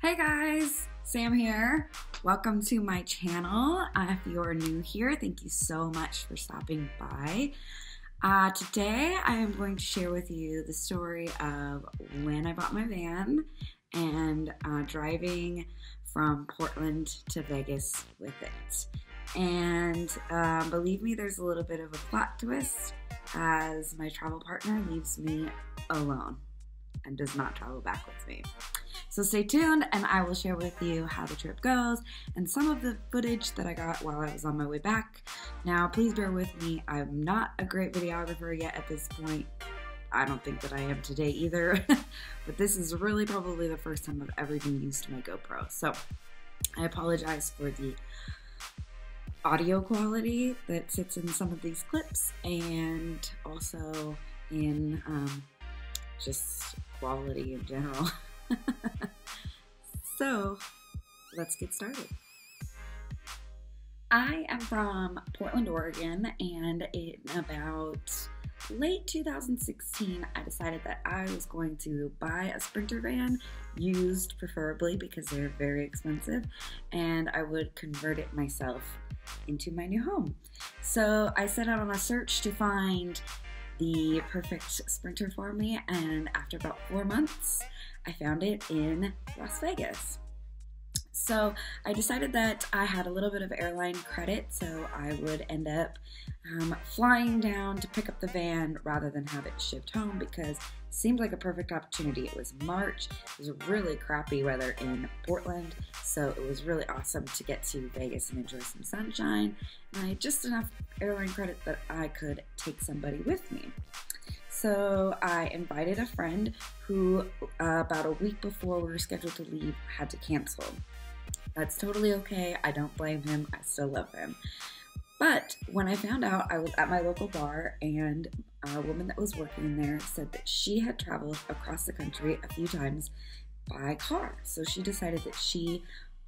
Hey guys, Sam here. Welcome to my channel. If you're new here, thank you so much for stopping by. Today I am going to share with you the story of when I bought my van and driving from Portland to Vegas with it. And believe me, there's a little bit of a plot twist as my travel partner leaves me alone and does not travel back with me. So stay tuned and I will share with you how the trip goes and some of the footage that I got while I was on my way back. Now, please bear with me. I'm not a great videographer yet at this point. I don't think that I am today either, but this is really probably the first time I've ever even used my GoPro. So I apologize for the audio quality that sits in some of these clips and also in just quality in general. So let's get started. I am from Portland, Oregon, and in about late 2016, I decided that I was going to buy a Sprinter van, used preferably because they're very expensive, and I would convert it myself into my new home. So I set out on a search to find the perfect Sprinter for me, and after about 4 months, I found it in Las Vegas. So I decided that I had a little bit of airline credit, so I would end up flying down to pick up the van rather than have it shipped home because it seemed like a perfect opportunity. It was March, it was really crappy weather in Portland, so it was really awesome to get to Vegas and enjoy some sunshine. And I had just enough airline credit that I could take somebody with me. So I invited a friend who about a week before we were scheduled to leave had to cancel. That's totally okay. I don't blame him. I still love him. But when I found out, I was at my local bar and a woman that was working there said that she had traveled across the country a few times by car. So she decided that she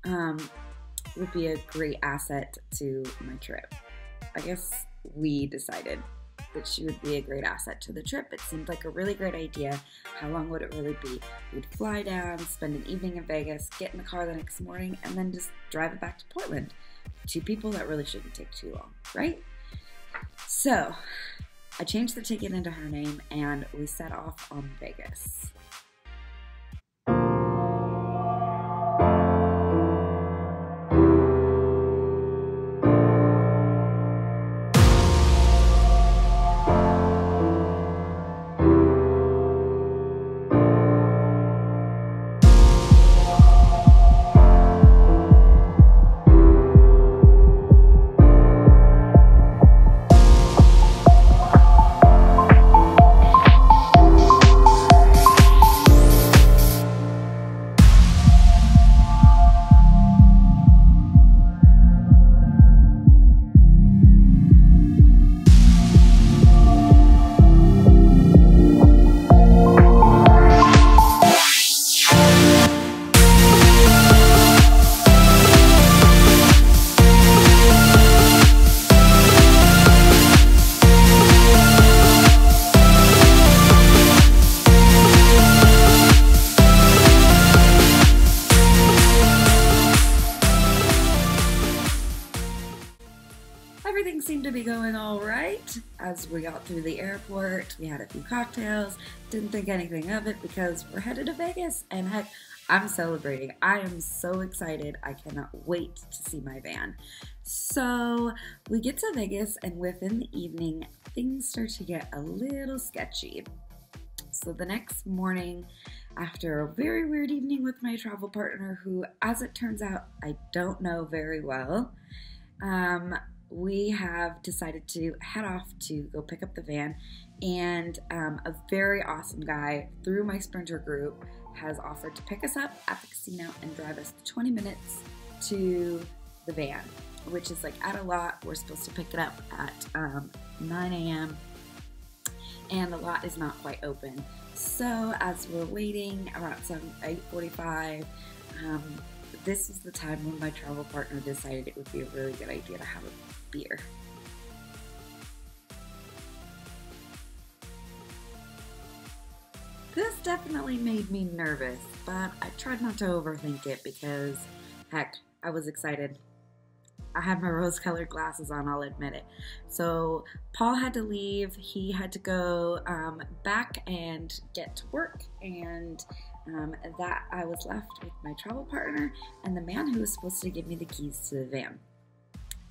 would be a great asset to my trip. I guess we decided that she would be a great asset to the trip. It seemed like a really great idea. How long would it really be? We'd fly down, spend an evening in Vegas, get in the car the next morning, and then just drive it back to Portland. 2 people, that really shouldn't take too long, right? So I changed the ticket into her name and we set off on Vegas. Everything seemed to be going all right. As we got through the airport, we had a few cocktails, didn't think anything of it because we're headed to Vegas, and heck, I'm celebrating. I am so excited. I cannot wait to see my van. So we get to Vegas, and within the evening, things start to get a little sketchy. So the next morning, after a very weird evening with my travel partner, who, as it turns out, I don't know very well, we have decided to head off to go pick up the van, and a very awesome guy through my Sprinter group has offered to pick us up at the casino and drive us 20 minutes to the van, which is like at a lot. We're supposed to pick it up at 9 a.m. and the lot is not quite open. So as we're waiting around 8:45, this is the time when my travel partner decided it would be a really good idea to have a beer. This definitely made me nervous, but I tried not to overthink it because, heck, I was excited. I had my rose-colored glasses on, I'll admit it. So Paul had to leave. He had to go back and get to work, and that I was left with my travel partner and the man who was supposed to give me the keys to the van.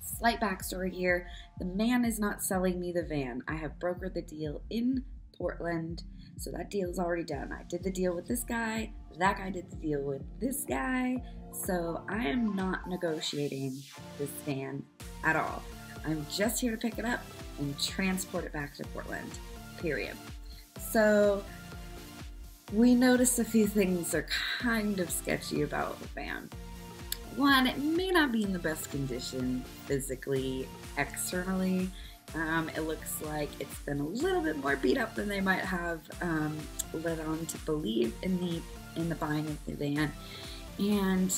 Slight backstory here. The man is not selling me the van. I have brokered the deal in Portland, so that deal is already done. I did the deal with this guy. That guy did the deal with this guy. So I am not negotiating this van at all. I'm just here to pick it up and transport it back to Portland, period. So we noticed a few things are kind of sketchy about the van. One, it may not be in the best condition physically, externally. It looks like it's been a little bit more beat up than they might have led on to believe in the buying of the van. And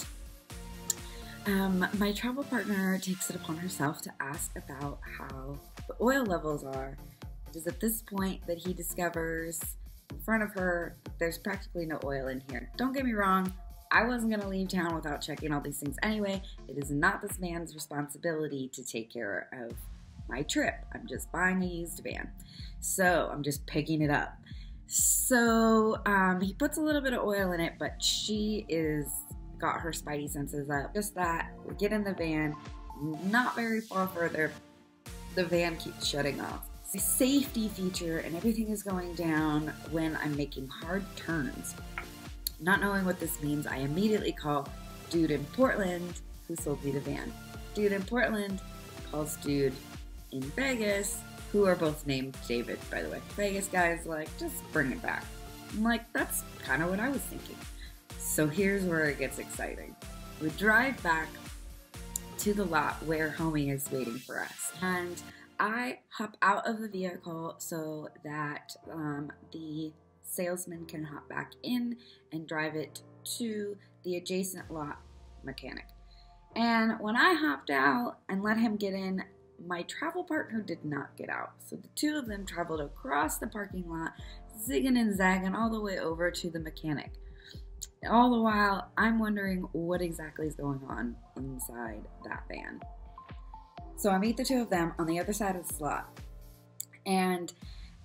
my travel partner takes it upon herself to ask about how the oil levels are. It is at this point that he discovers in front of her that there's practically no oil in here. Don't get me wrong, I wasn't going to leave town without checking all these things anyway. It is not this man's responsibility to take care of my trip. I'm just buying a used van. So I'm just picking it up. So he puts a little bit of oil in it, but she is got her spidey senses up. Just that, we get in the van, not very far further, the van keeps shutting off. It's a safety feature and everything is going down when I'm making hard turns. Not knowing what this means, I immediately call dude in Portland who sold me the van. Dude in Portland calls dude in Vegas, who are both named David, by the way. Vegas guy's like, just bring it back. I'm like, that's kind of what I was thinking. So here's where it gets exciting. We drive back to the lot where homie is waiting for us. And I hop out of the vehicle so that the salesman can hop back in and drive it to the adjacent lot mechanic. And when I hopped out and let him get in, my travel partner did not get out. So the two of them traveled across the parking lot, zigging and zagging all the way over to the mechanic. All the while, I'm wondering what exactly is going on inside that van. So I meet the two of them on the other side of the slot. And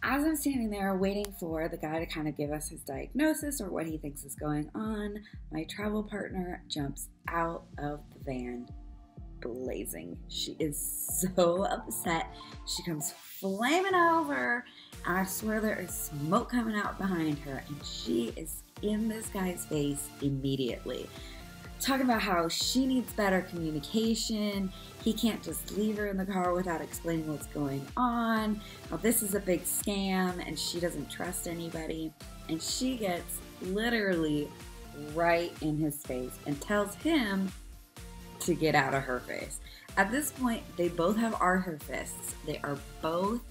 as I'm standing there waiting for the guy to kind of give us his diagnosis or what he thinks is going on, my travel partner jumps out of the van blazing. She is so upset. She comes flaming over, and I swear there is smoke coming out behind her, and she is in this guy's face immediately. Talking about how she needs better communication, he can't just leave her in the car without explaining what's going on, how this is a big scam and she doesn't trust anybody, and she gets literally right in his face and tells him to get out of her face. At this point, they both have her fists. They are both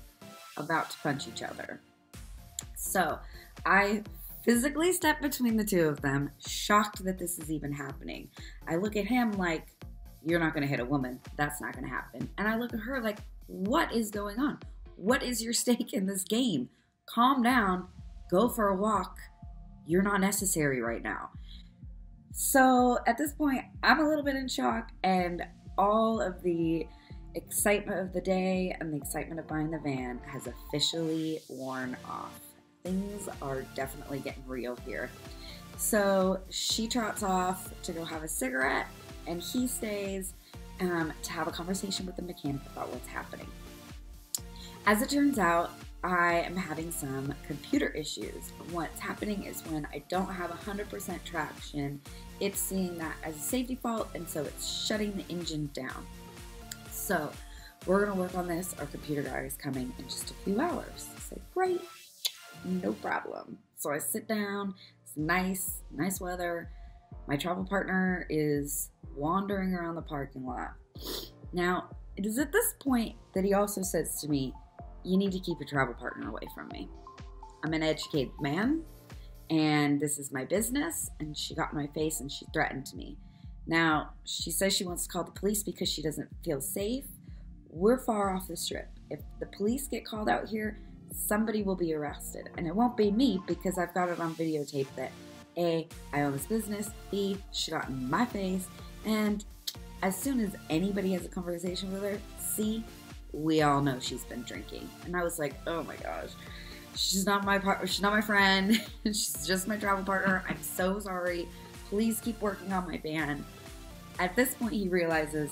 about to punch each other. So I physically step between the two of them, shocked that this is even happening. I look at him like, you're not going to hit a woman. That's not going to happen. And I look at her like, what is going on? What is your stake in this game? Calm down. Go for a walk. You're not necessary right now. So at this point, I'm a little bit in shock, and all of the excitement of the day and the excitement of buying the van has officially worn off. Things are definitely getting real here. So she trots off to go have a cigarette, and he stays to have a conversation with the mechanic about what's happening. As it turns out, I am having some computer issues. What's happening is when I don't have 100% traction, it's seeing that as a safety fault, and so it's shutting the engine down. So we're gonna work on this. Our computer guy is coming in just a few hours. I say, great, no problem. So I sit down, it's nice weather. My travel partner is wandering around the parking lot. Now, it is at this point that he also says to me, you need to keep your travel partner away from me. I'm an educated man, and this is my business, and she got in my face and she threatened me. Now, she says she wants to call the police because she doesn't feel safe. We're far off the strip. If the police get called out here, somebody will be arrested. And it won't be me because I've got it on videotape that A, I own this business, B, she got in my face, and as soon as anybody has a conversation with her, C, we all know she's been drinking. And I was like, oh my gosh, she's not my partner, she's not my friend, she's just my travel partner. I'm so sorry. Please keep working on my van. At this point, he realizes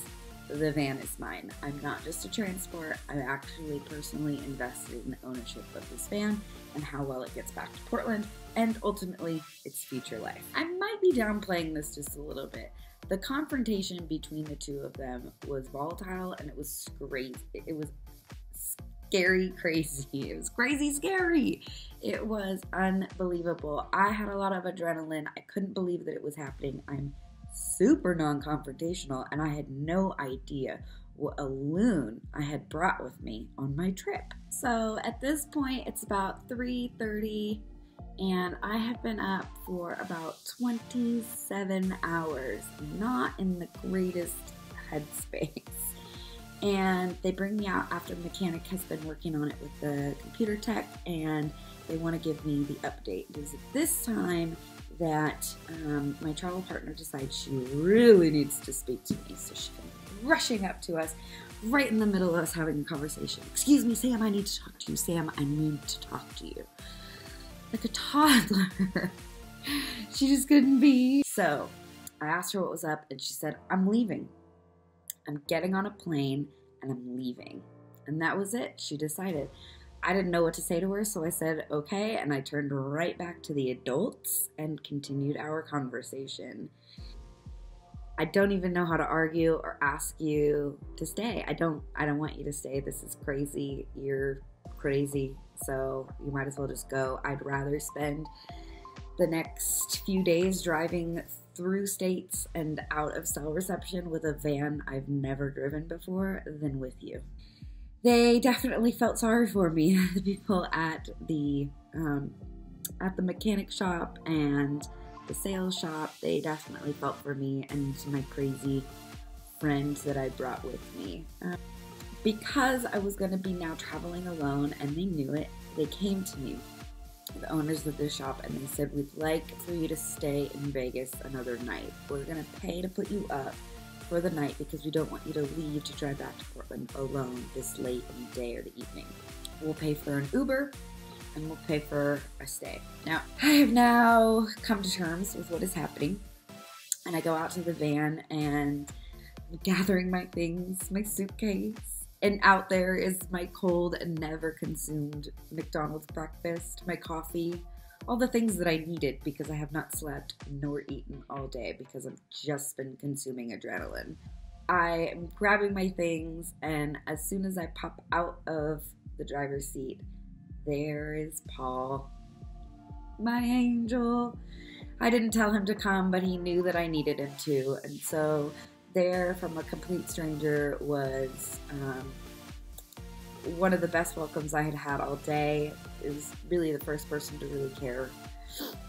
the van is mine. I'm not just a transport. I'm actually personally invested in the ownership of this van and how well it gets back to Portland and ultimately its future life. I might be downplaying this just a little bit. The confrontation between the two of them was volatile and it was crazy. It was scary, crazy. It was crazy, scary. It was unbelievable. I had a lot of adrenaline. I couldn't believe that it was happening. I'm super non-confrontational and I had no idea what a loon I had brought with me on my trip. So at this point, it's about 3:30 and I have been up for about 27 hours, not in the greatest headspace. And they bring me out after the mechanic has been working on it with the computer tech and they want to give me the update. Because at this time that my travel partner decides she really needs to speak to me. So she comes rushing up to us right in the middle of us having a conversation. Excuse me, Sam, I need to talk to you. Sam, I need to talk to you. Like a toddler. She just couldn't be. So I asked her what was up and she said, I'm leaving. I'm getting on a plane and I'm leaving. And that was it. She decided. I didn't know what to say to her, so I said, okay, and I turned right back to the adults and continued our conversation. I don't even know how to argue or ask you to stay. I don't want you to stay. This is crazy. You're crazy, so you might as well just go. I'd rather spend the next few days driving through states and out of cell reception with a van I've never driven before than with you. They definitely felt sorry for me, the people at the mechanic shop and the sales shop. They definitely felt for me and my crazy friends that I brought with me. Because I was going to be now traveling alone and they knew it, they came to me, the owners of the shop, and they said, we'd like for you to stay in Vegas another night. We're going to pay to put you up for the night because we don't want you to leave to drive back to Portland alone this late in the day or the evening. We'll pay for an Uber and we'll pay for a stay. Now, I have now come to terms with what is happening and I go out to the van and I'm gathering my things, my suitcase, and out there is my cold and never consumed McDonald's breakfast, my coffee, all the things that I needed because I have not slept nor eaten all day because I've just been consuming adrenaline. I am grabbing my things and as soon as I pop out of the driver's seat, there is Paul, my angel. I didn't tell him to come, but he knew that I needed him to. And so there from a complete stranger was one of the best welcomes I had had all day. It was really the first person to really care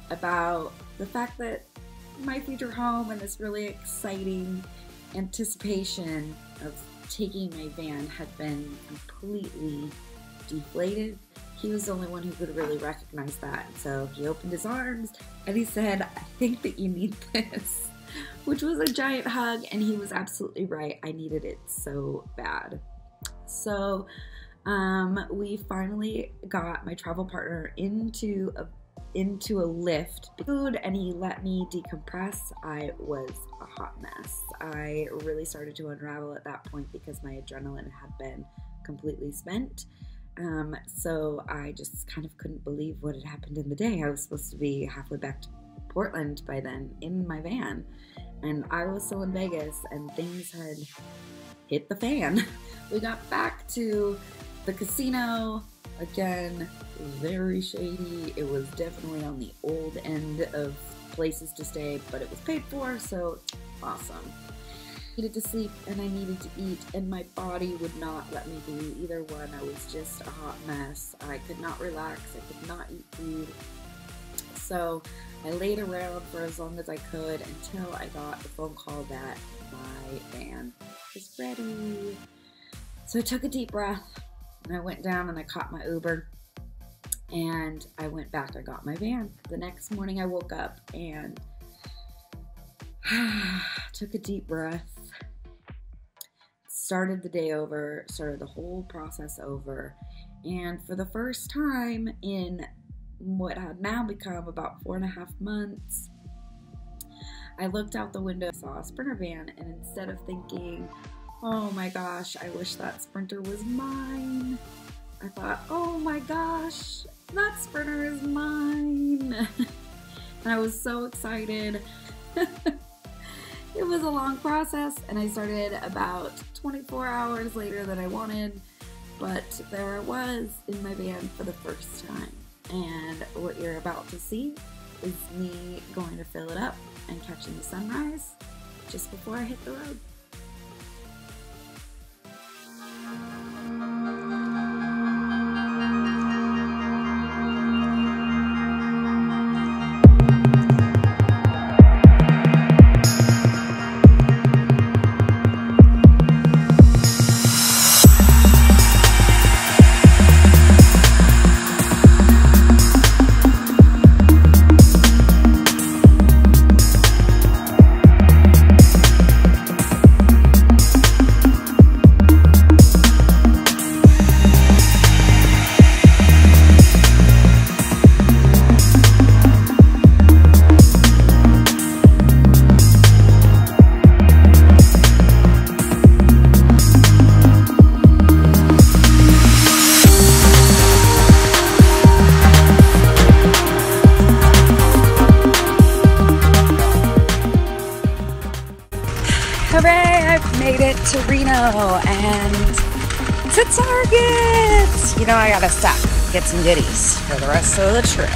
about the fact that my future home and this really exciting anticipation of taking my van had been completely deflated. He was the only one who could really recognize that. So he opened his arms and he said, I think that you need this, which was a giant hug, and he was absolutely right. I needed it so bad. So we finally got my travel partner into a lift, food, and he let me decompress. I was a hot mess. I really started to unravel at that point because my adrenaline had been completely spent. So I just kind of couldn't believe what had happened in the day. I was supposed to be halfway back to Portland by then in my van, and I was still in Vegas and things had hit the fan. We got back to the casino, again, very shady. It was definitely on the old end of places to stay, but it was paid for, so awesome. I needed to sleep and I needed to eat, and my body would not let me do either one. I was just a hot mess. I could not relax. I could not eat food. So I laid around for as long as I could until I got the phone call that my van was ready. So I took a deep breath and I went down and I caught my Uber And I went back, I got my van. The next morning I woke up and took a deep breath, started the day over, started the whole process over. And for the first time in what had now become about 4.5 months, I looked out the window, saw a Sprinter van, and instead of thinking, oh my gosh, I wish that Sprinter was mine, I thought, oh my gosh, that Sprinter is mine. And I was so excited. It was a long process, and I started about 24 hours later than I wanted, but there I was in my van for the first time. And what you're about to see is me going to fill it up and catching the sunrise just before I hit the road. Hooray, I've made it to Reno and to Target. You know, I gotta stop, get some goodies for the rest of the trip.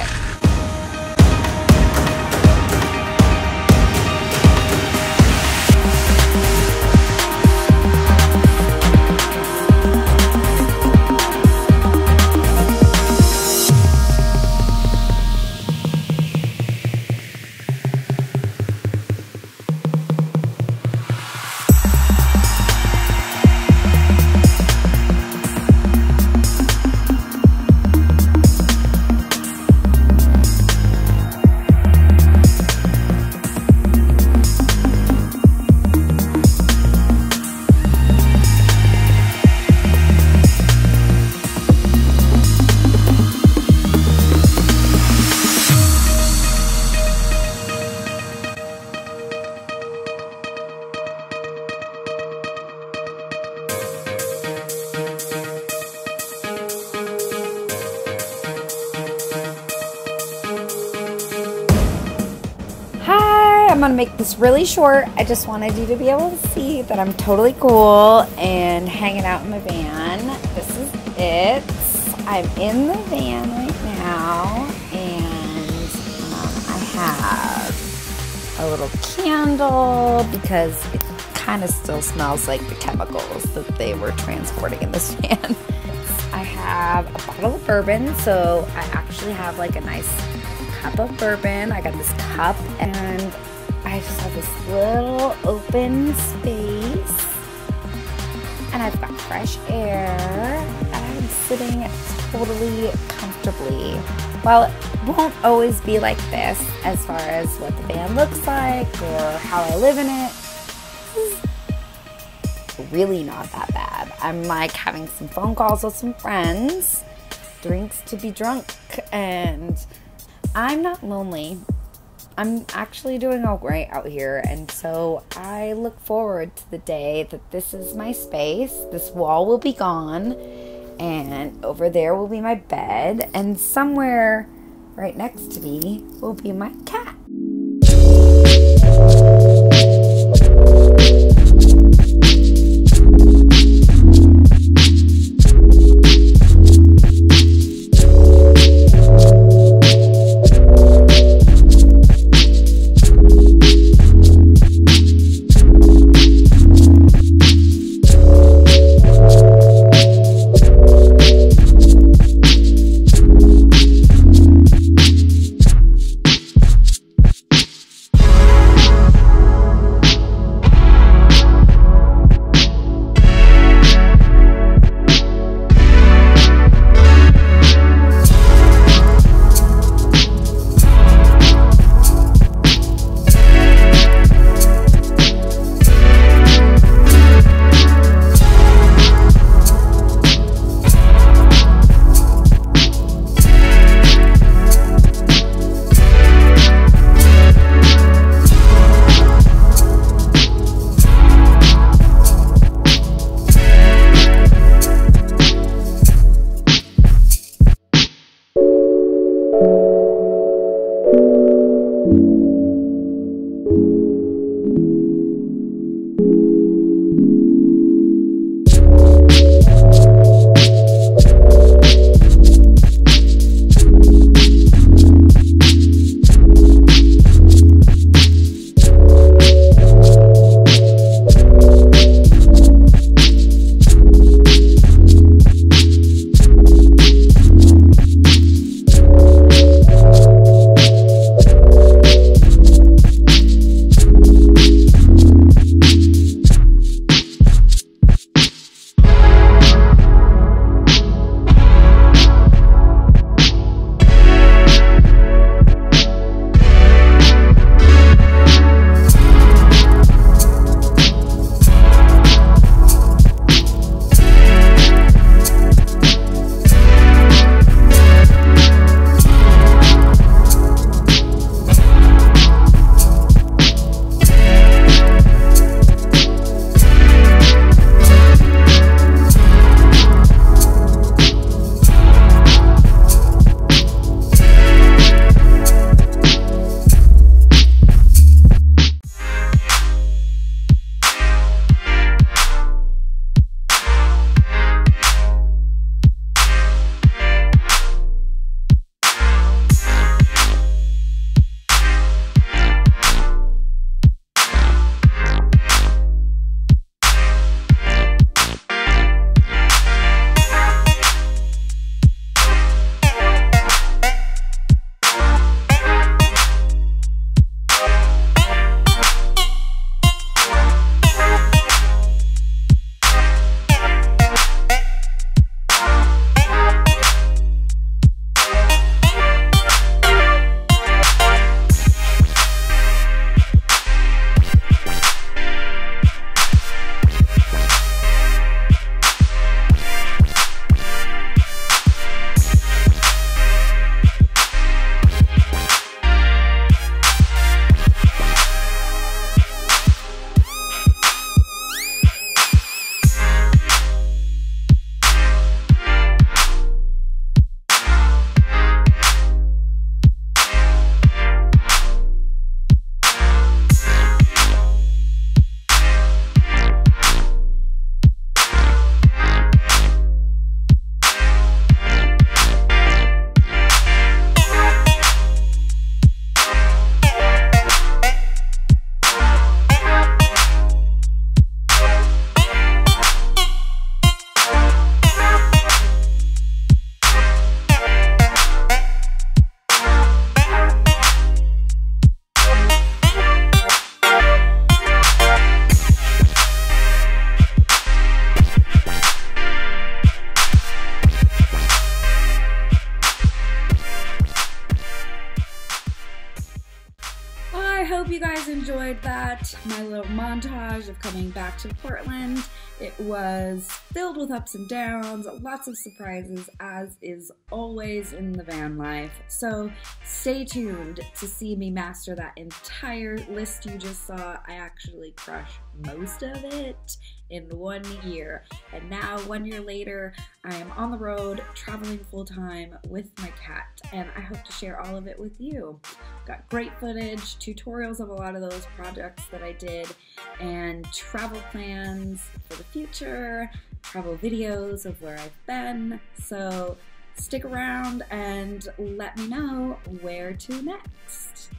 I'm gonna make this really short. I just wanted you to be able to see that I'm totally cool and hanging out in my van. This is it. I'm in the van right now, and I have a little candle because it kind of still smells like the chemicals that they were transporting in this van. I have a bottle of bourbon, so I actually have like a nice cup of bourbon. I got this cup, and I just have this little open space, and I've got fresh air, and I'm sitting totally comfortably. While it won't always be like this as far as what the van looks like or how I live in it, this is really not that bad. I'm like having some phone calls with some friends, drinks to be drunk, and I'm not lonely. I'm actually doing all right out here, and so I look forward to the day that this is my space. This wall will be gone, and over there will be my bed, and somewhere right next to me will be my cat. enjoyed that, my little montage of coming back to Portland. It was filled with ups and downs, lots of surprises, as is always in the van life. So stay tuned to see me master that entire list you just saw. I actually crushed most of it in 1 year. And now, 1 year later, I am on the road, traveling full-time with my cat, and I hope to share all of it with you. Got great footage, tutorials of a lot of those projects that I did, and travel plans for the future, travel videos of where I've been. So stick around and let me know where to next.